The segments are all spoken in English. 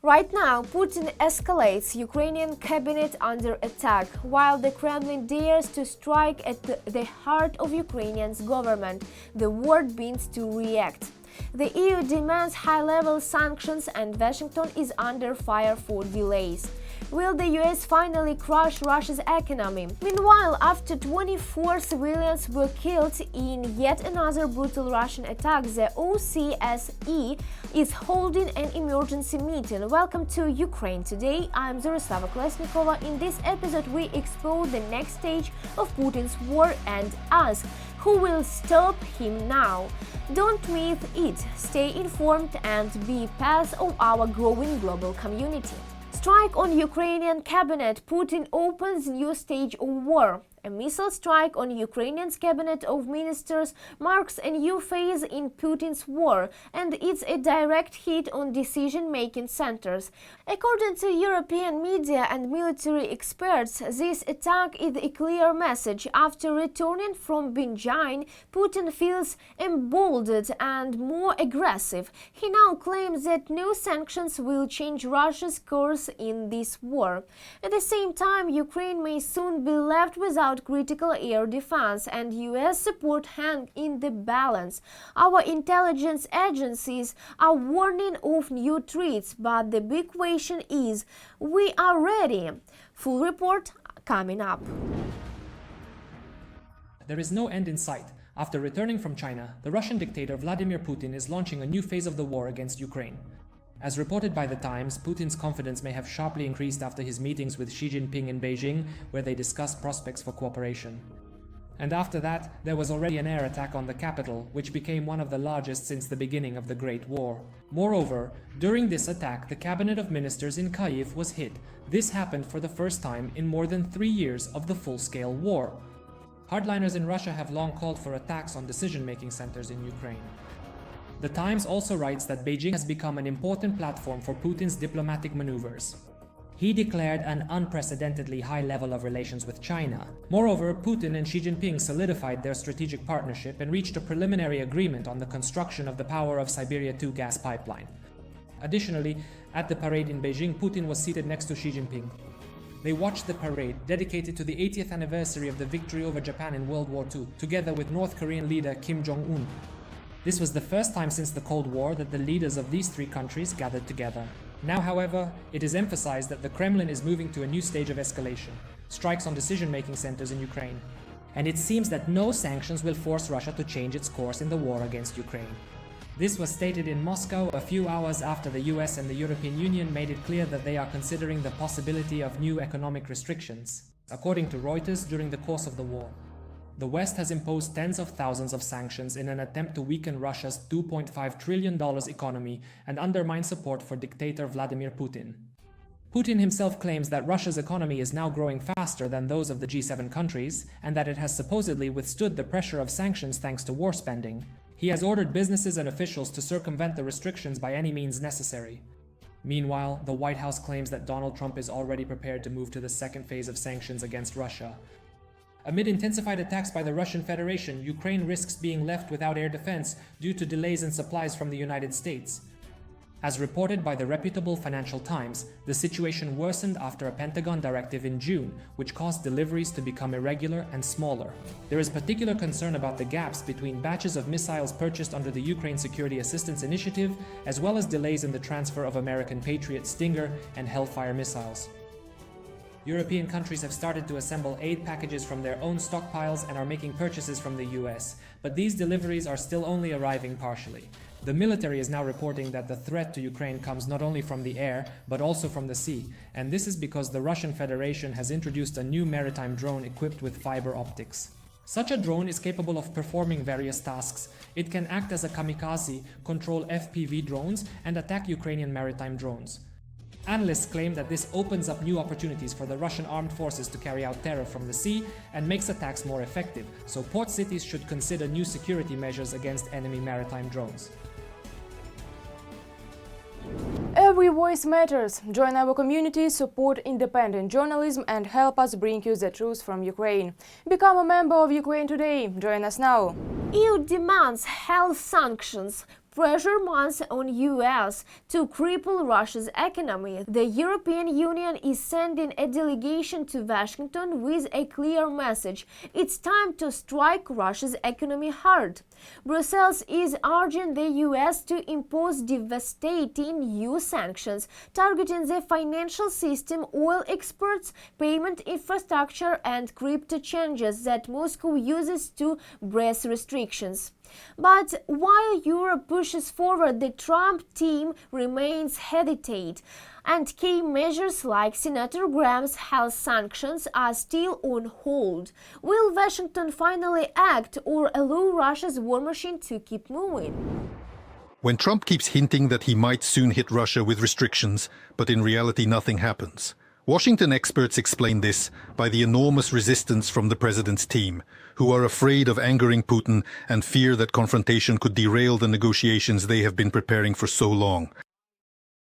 Right now, Putin escalates Ukrainian cabinet under attack, while the Kremlin dares to strike at the heart of Ukrainian's government. The world begins to react. The EU demands high-level sanctions and Washington is under fire for delays. Will the US finally crush Russia's economy? Meanwhile, after 24 civilians were killed in yet another brutal Russian attack, the OSCE is holding an emergency meeting. Welcome to Ukraine Today. I'm Zoroslava Kolesnikova. In this episode, we explore the next stage of Putin's war and ask, who will stop him now? Don't miss it. Stay informed and be part of our growing global community. Strike on Ukrainian cabinet. Putin opens new stage of war. A missile strike on Ukrainian's cabinet of ministers marks a new phase in Putin's war, and it's a direct hit on decision-making centers. According to European media and military experts, this attack is a clear message. After returning from Beijing, Putin feels emboldened and more aggressive. He now claims that no sanctions will change Russia's course in this war. At the same time, Ukraine may soon be left without critical air defense, and US support hang in the balance. Our intelligence agencies are warning of new threats, but the big question is, we are ready. Full report coming up. There is no end in sight. After returning from China, the Russian dictator Vladimir Putin is launching a new phase of the war against Ukraine. As reported by The Times, Putin's confidence may have sharply increased after his meetings with Xi Jinping in Beijing, where they discussed prospects for cooperation. And after that, there was already an air attack on the capital, which became one of the largest since the beginning of the Great War. Moreover, during this attack, the cabinet of ministers in Kyiv was hit. This happened for the first time in more than 3 years of the full-scale war. Hardliners in Russia have long called for attacks on decision-making centers in Ukraine. The Times also writes that Beijing has become an important platform for Putin's diplomatic maneuvers. He declared an unprecedentedly high level of relations with China. Moreover, Putin and Xi Jinping solidified their strategic partnership and reached a preliminary agreement on the construction of the Power of Siberia 2 gas pipeline. Additionally, at the parade in Beijing, Putin was seated next to Xi Jinping. They watched the parade, dedicated to the 80th anniversary of the victory over Japan in World War II, together with North Korean leader Kim Jong-un. This was the first time since the Cold War that the leaders of these three countries gathered together. Now, however, it is emphasized that the Kremlin is moving to a new stage of escalation, strikes on decision-making centers in Ukraine. And it seems that no sanctions will force Russia to change its course in the war against Ukraine. This was stated in Moscow a few hours after the US and the European Union made it clear that they are considering the possibility of new economic restrictions, according to Reuters, during the course of the war. The West has imposed tens of thousands of sanctions in an attempt to weaken Russia's $2.5 trillion economy and undermine support for dictator Vladimir Putin. Putin himself claims that Russia's economy is now growing faster than those of the G7 countries, and that it has supposedly withstood the pressure of sanctions thanks to war spending. He has ordered businesses and officials to circumvent the restrictions by any means necessary. Meanwhile, the White House claims that Donald Trump is already prepared to move to the second phase of sanctions against Russia. Amid intensified attacks by the Russian Federation, Ukraine risks being left without air defense due to delays in supplies from the United States. As reported by the reputable Financial Times, the situation worsened after a Pentagon directive in June, which caused deliveries to become irregular and smaller. There is particular concern about the gaps between batches of missiles purchased under the Ukraine Security Assistance Initiative, as well as delays in the transfer of American Patriot, Stinger, and Hellfire missiles. European countries have started to assemble aid packages from their own stockpiles and are making purchases from the US, but these deliveries are still only arriving partially. The military is now reporting that the threat to Ukraine comes not only from the air, but also from the sea, and this is because the Russian Federation has introduced a new maritime drone equipped with fiber optics. Such a drone is capable of performing various tasks. It can act as a kamikaze, control FPV drones, and attack Ukrainian maritime drones. Analysts claim that this opens up new opportunities for the Russian armed forces to carry out terror from the sea and makes attacks more effective, so port cities should consider new security measures against enemy maritime drones. Every voice matters. Join our community, support independent journalism and help us bring you the truth from Ukraine. Become a member of Ukraine Today. Join us now. EU demands health sanctions. pressure mounts on US to cripple Russia's economy. The European Union is sending a delegation to Washington with a clear message. It's time to strike Russia's economy hard. Brussels is urging the US to impose devastating new sanctions targeting the financial system, oil exports, payment infrastructure, and crypto changes that Moscow uses to brace restrictions. But while Europe pushes forward, the Trump team remains hesitant, and key measures like Senator Graham's health sanctions are still on hold. Will Washington finally act or allow Russia's war machine to keep moving? When Trump keeps hinting that he might soon hit Russia with restrictions, but in reality nothing happens, Washington experts explain this by the enormous resistance from the president's team, who are afraid of angering Putin and fear that confrontation could derail the negotiations they have been preparing for so long.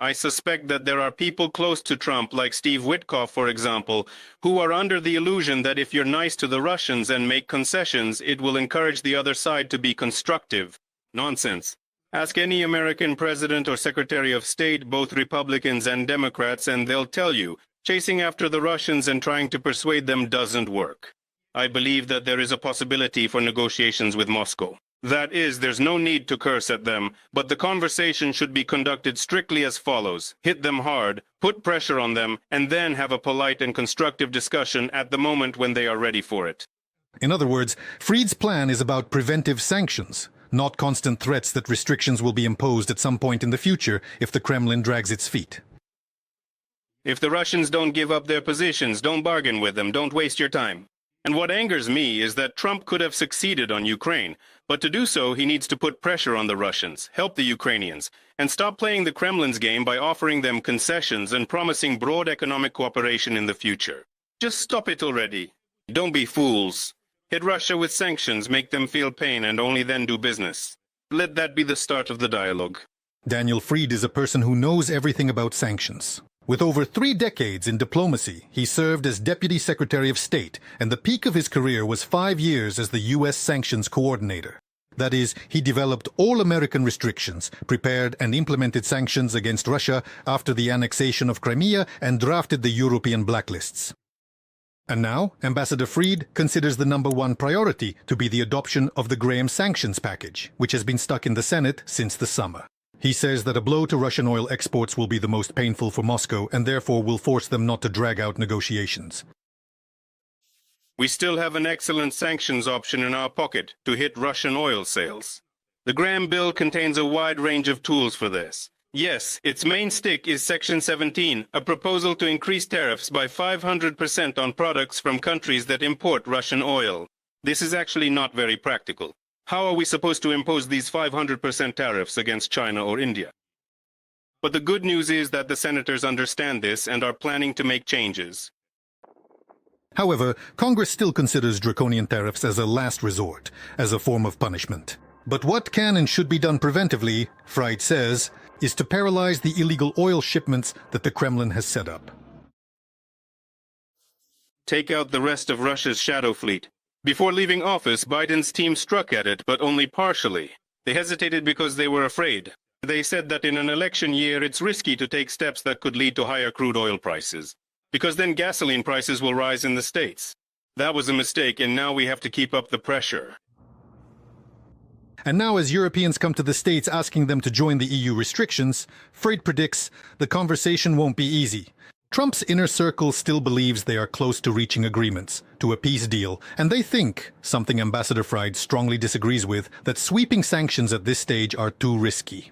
I suspect that there are people close to Trump, like Steve Witkoff, for example, who are under the illusion that if you're nice to the Russians and make concessions, it will encourage the other side to be constructive. Nonsense. Ask any American president or secretary of state, both Republicans and Democrats, and they'll tell you, chasing after the Russians and trying to persuade them doesn't work. I believe that there is a possibility for negotiations with Moscow. That is, there's no need to curse at them, but the conversation should be conducted strictly as follows. Hit them hard, put pressure on them, and then have a polite and constructive discussion at the moment when they are ready for it. In other words, Fried's plan is about preventive sanctions, not constant threats that restrictions will be imposed at some point in the future if the Kremlin drags its feet. If the Russians don't give up their positions, don't bargain with them, don't waste your time. And what angers me is that Trump could have succeeded on Ukraine, but to do so he needs to put pressure on the Russians, help the Ukrainians, and stop playing the Kremlin's game by offering them concessions and promising broad economic cooperation in the future. Just stop it already. Don't be fools. Hit Russia with sanctions, make them feel pain, and only then do business. Let that be the start of the dialogue. Daniel Fried is a person who knows everything about sanctions. With over 3 decades in diplomacy, he served as Deputy Secretary of State, and the peak of his career was 5 years as the U.S. sanctions coordinator. That is, he developed all American restrictions, prepared and implemented sanctions against Russia after the annexation of Crimea, and drafted the European blacklists. And now, Ambassador Fried considers the #1 priority to be the adoption of the Graham sanctions package, which has been stuck in the Senate since the summer. He says that a blow to Russian oil exports will be the most painful for Moscow and therefore will force them not to drag out negotiations. We still have an excellent sanctions option in our pocket to hit Russian oil sales. The Graham bill contains a wide range of tools for this. Yes, its main stick is Section 17, a proposal to increase tariffs by 500% on products from countries that import Russian oil. This is actually not very practical. How are we supposed to impose these 500% tariffs against China or India? But the good news is that the senators understand this and are planning to make changes. However, Congress still considers draconian tariffs as a last resort, as a form of punishment. But what can and should be done preventively, Fried says, is to paralyze the illegal oil shipments that the Kremlin has set up. Take out the rest of Russia's shadow fleet. Before leaving office, Biden's team struck at it, but only partially. They hesitated because they were afraid. They said that in an election year, it's risky to take steps that could lead to higher crude oil prices, because then gasoline prices will rise in the States. That was a mistake, and now we have to keep up the pressure. And now, as Europeans come to the States asking them to join the EU restrictions, Fried predicts the conversation won't be easy. Trump's inner circle still believes they are close to reaching agreements, to a peace deal, and they think, something Ambassador Fried strongly disagrees with, that sweeping sanctions at this stage are too risky.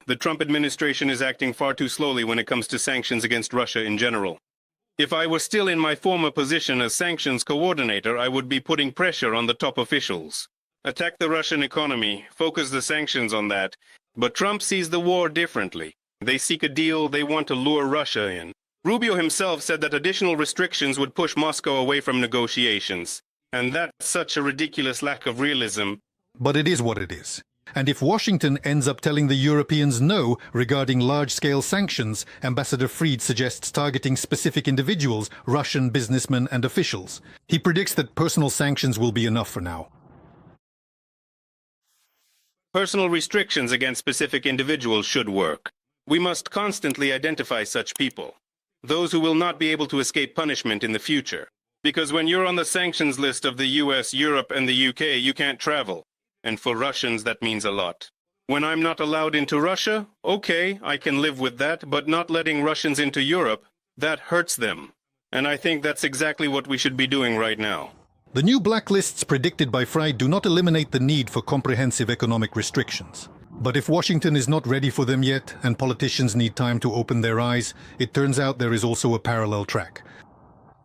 The Trump administration is acting far too slowly when it comes to sanctions against Russia in general. If I were still in my former position as sanctions coordinator, I would be putting pressure on the top officials. Attack the Russian economy, focus the sanctions on that. But Trump sees the war differently. They seek a deal, they want to lure Russia in. Rubio himself said that additional restrictions would push Moscow away from negotiations. And that's such a ridiculous lack of realism. But it is what it is. And if Washington ends up telling the Europeans no regarding large-scale sanctions, Ambassador Fried suggests targeting specific individuals, Russian businessmen and officials. He predicts that personal sanctions will be enough for now. Personal restrictions against specific individuals should work. We must constantly identify such people, those who will not be able to escape punishment in the future. Because when you're on the sanctions list of the US, Europe, and the UK, you can't travel. And for Russians, that means a lot. When I'm not allowed into Russia, okay, I can live with that, but not letting Russians into Europe, that hurts them. And I think that's exactly what we should be doing right now. The new blacklists predicted by Frey do not eliminate the need for comprehensive economic restrictions. But if Washington is not ready for them yet, and politicians need time to open their eyes, it turns out there is also a parallel track.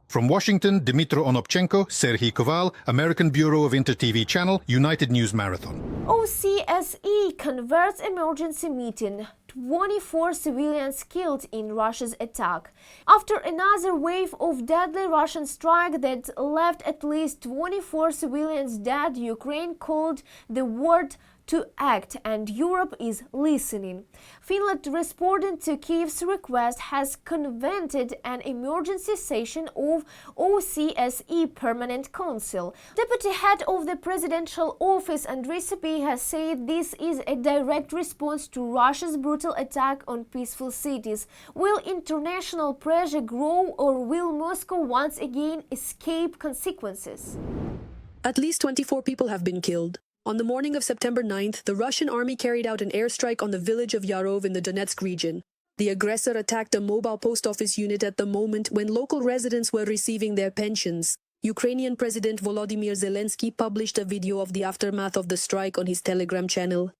From Washington, Dmytro Onopchenko, Serhiy Koval, American Bureau of Inter-TV Channel, United News Marathon. OSCE converts emergency meeting. 24 civilians killed in Russia's attack. After another wave of deadly Russian strike that left at least 24 civilians dead, Ukraine called the word to act, and Europe is listening. Finland, responding to Kyiv's request, has convened an emergency session of OSCE Permanent Council. Deputy head of the presidential office Andriy Sybiha has said this is a direct response to Russia's brutal attack on peaceful cities. Will international pressure grow, or will Moscow once again escape consequences? At least 24 people have been killed. On the morning of September 9th, the Russian army carried out an airstrike on the village of Yarov in the Donetsk region. The aggressor attacked a mobile post office unit at the moment when local residents were receiving their pensions. Ukrainian President Volodymyr Zelensky published a video of the aftermath of the strike on his Telegram channel.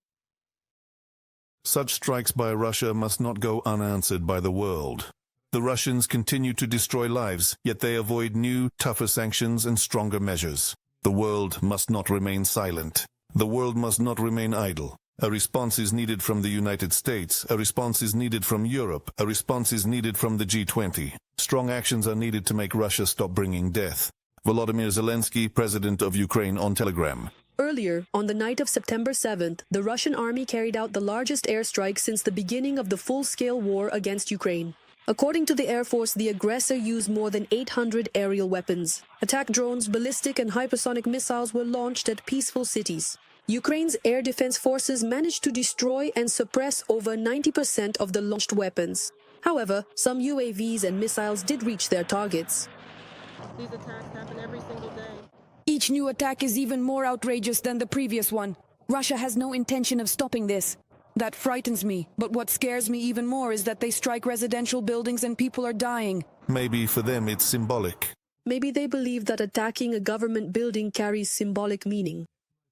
Such strikes by Russia must not go unanswered by the world. The Russians continue to destroy lives, yet they avoid new, tougher sanctions and stronger measures. The world must not remain silent. The world must not remain idle. A response is needed from the United States. A response is needed from Europe. A response is needed from the G20. Strong actions are needed to make Russia stop bringing death. Volodymyr Zelensky, President of Ukraine, on Telegram. Earlier, on the night of September 7th, the Russian army carried out the largest airstrike since the beginning of the full-scale war against Ukraine. According to the Air Force, the aggressor used more than 800 aerial weapons. Attack drones, ballistic and hypersonic missiles were launched at peaceful cities. Ukraine's air defense forces managed to destroy and suppress over 90% of the launched weapons. However, some UAVs and missiles did reach their targets. These attacks happen every single day. Each new attack is even more outrageous than the previous one. Russia has no intention of stopping this. That frightens me, but what scares me even more is that they strike residential buildings and people are dying. Maybe for them it's symbolic. Maybe they believe that attacking a government building carries symbolic meaning.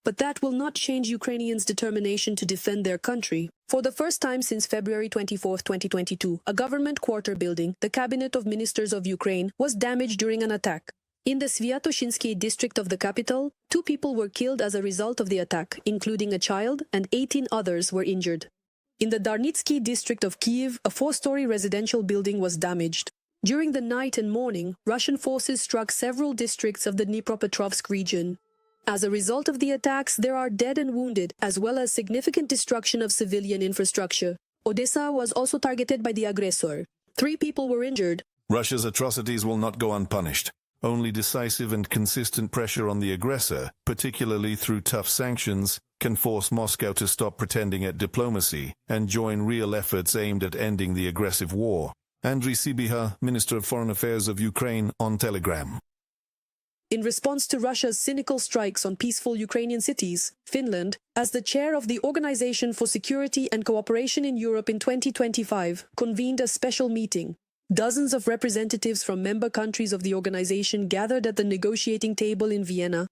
But that will not change Ukrainians' determination to defend their country. For the first time since February 24, 2022, a government quarter building, the Cabinet of Ministers of Ukraine, was damaged during an attack. In the Sviatoshinsky district of the capital, 2 people were killed as a result of the attack, including a child, and 18 others were injured. In the Darnitsky district of Kyiv, a 4-story residential building was damaged. During the night and morning, Russian forces struck several districts of the Dnipropetrovsk region. As a result of the attacks, there are dead and wounded, as well as significant destruction of civilian infrastructure. Odessa was also targeted by the aggressor. 3 people were injured. Russia's atrocities will not go unpunished. Only decisive and consistent pressure on the aggressor, particularly through tough sanctions, can force Moscow to stop pretending at diplomacy and join real efforts aimed at ending the aggressive war. Andriy Sybiha, Minister of Foreign Affairs of Ukraine, on Telegram. In response to Russia's cynical strikes on peaceful Ukrainian cities, Finland, as the chair of the Organization for Security and Cooperation in Europe in 2025, convened a special meeting. Dozens of representatives from member countries of the organization gathered at the negotiating table in Vienna.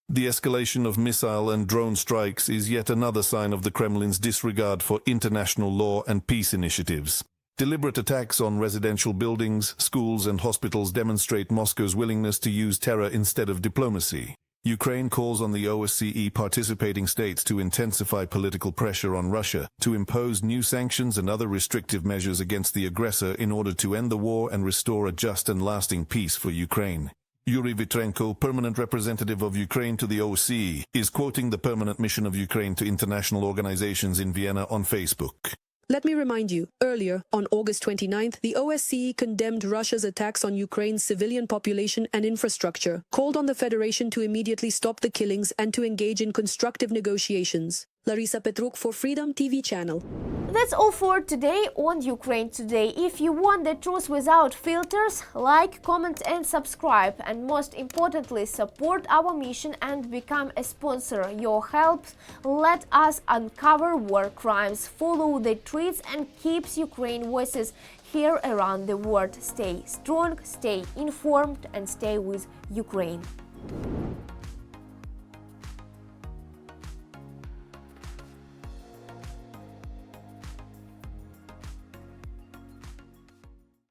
The escalation of missile and drone strikes is yet another sign of the Kremlin's disregard for international law and peace initiatives. Deliberate attacks on residential buildings, schools and hospitals demonstrate Moscow's willingness to use terror instead of diplomacy. Ukraine calls on the OSCE participating states to intensify political pressure on Russia to impose new sanctions and other restrictive measures against the aggressor in order to end the war and restore a just and lasting peace for Ukraine. Yuri Vitrenko, permanent representative of Ukraine to the OSCE, is quoting the permanent mission of Ukraine to international organizations in Vienna on Facebook. Let me remind you, earlier, on August 29th, the OSCE condemned Russia's attacks on Ukraine's civilian population and infrastructure, called on the Federation to immediately stop the killings and to engage in constructive negotiations. Larisa Petruk for Freedom TV channel. That's all for today on Ukraine Today. If you want the truth without filters, like, comment and subscribe. And most importantly, support our mission and become a sponsor. Your help let us uncover war crimes, follow the tweets and keeps Ukraine voices here around the world. Stay strong, stay informed and stay with Ukraine.